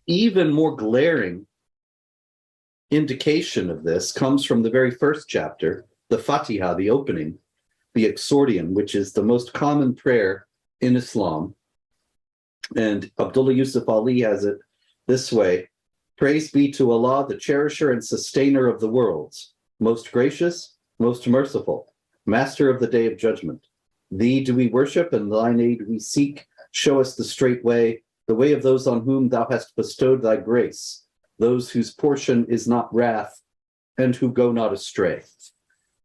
even more glaring indication of this comes from the very first chapter, the Fatiha, the opening, the exordium, which is the most common prayer in Islam. And Abdullah Yusuf Ali has it this way: praise be to Allah, the cherisher and sustainer of the worlds, most gracious, most merciful, master of the day of judgment. Thee do we worship, and thine aid we seek. Show us the straight way, the way of those on whom thou hast bestowed thy grace, those whose portion is not wrath, and who go not astray.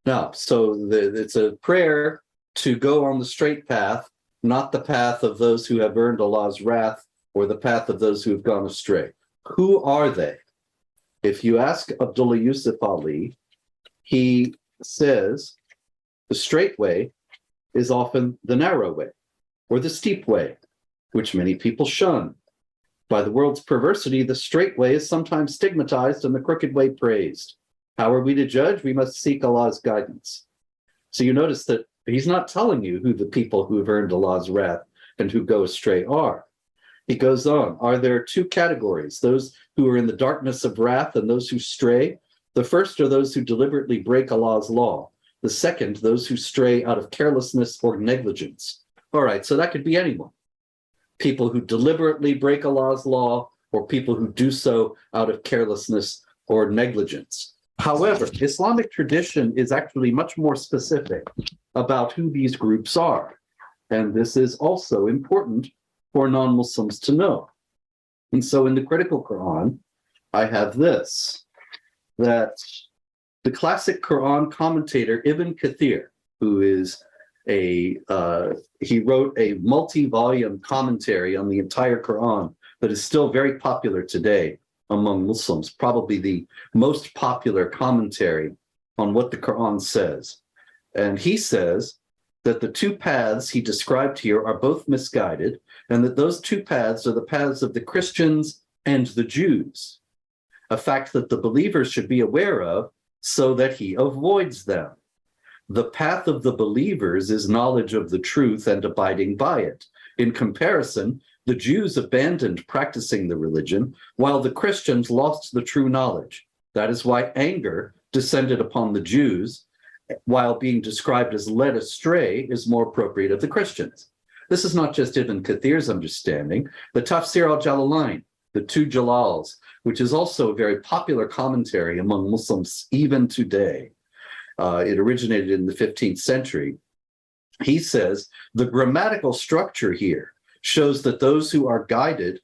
Now, so it's a prayer to go on the straight path, not the path of those who have earned Allah's wrath or the path of those who have gone astray. Who are they? If you ask Abdullah Yusuf Ali, he says the straight way is often the narrow way or the steep way, which many people shun. By the world's perversity, the straight way is sometimes stigmatized and the crooked way praised. How are we to judge? We must seek Allah's guidance. So you notice that he's not telling you who the people who have earned Allah's wrath and who go astray are. He goes on, are there two categories, those who are in the darkness of wrath and those who stray? The first are those who deliberately break Allah's law. The second, those who stray out of carelessness or negligence. All right, so that could be anyone. People who deliberately break Allah's law or people who do so out of carelessness or negligence. However, Islamic tradition is actually much more specific about who these groups are. And this is also important for non-Muslims to know. And so in the Critical Qur'an, I have this, that the classic Qur'an commentator Ibn Kathir, who is he wrote a multi-volume commentary on the entire Qur'an that is still very popular today among Muslims, probably the most popular commentary on what the Qur'an says. And he says that the two paths he described here are both misguided, and that those two paths are the paths of the Christians and the Jews, a fact that the believers should be aware of so that he avoids them. The path of the believers is knowledge of the truth and abiding by it. In comparison, the Jews abandoned practicing the religion, while the Christians lost the true knowledge. That is why anger descended upon the Jews, while being described as led astray is more appropriate of the Christians. This is not just Ibn Kathir's understanding. The Tafsir al-Jalalain, the two Jalals, which is also a very popular commentary among Muslims even today. It originated in the 15th century. He says the grammatical structure here shows that those who are guided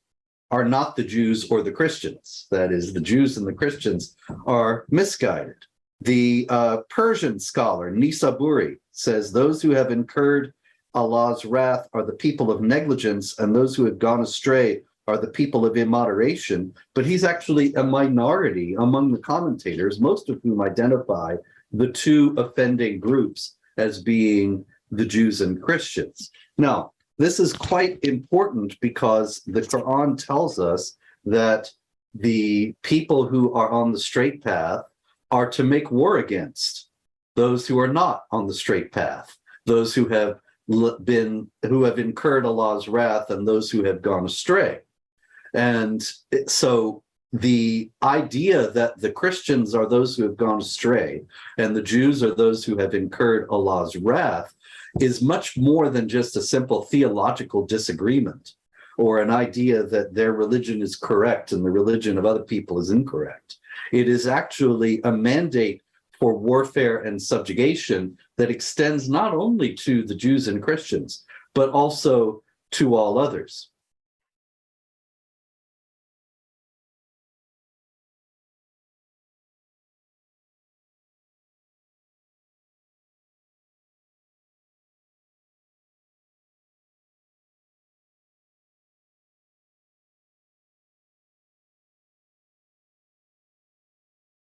are not the Jews or the Christians. That is, the Jews and the Christians are misguided. The Persian scholar Nisaburi says those who have incurred Allah's wrath are the people of negligence, and those who have gone astray are the people of immoderation. But he's actually a minority among the commentators, most of whom identify the two offending groups as being the Jews and Christians. Now, this is quite important because the Quran tells us that the people who are on the straight path are to make war against those who are not on the straight path, those who have incurred Allah's wrath and those who have gone astray. And so the idea that the Christians are those who have gone astray and the Jews are those who have incurred Allah's wrath is much more than just a simple theological disagreement or an idea that their religion is correct and the religion of other people is incorrect. It is actually a mandate for warfare and subjugation that extends not only to the Jews and Christians, but also to all others.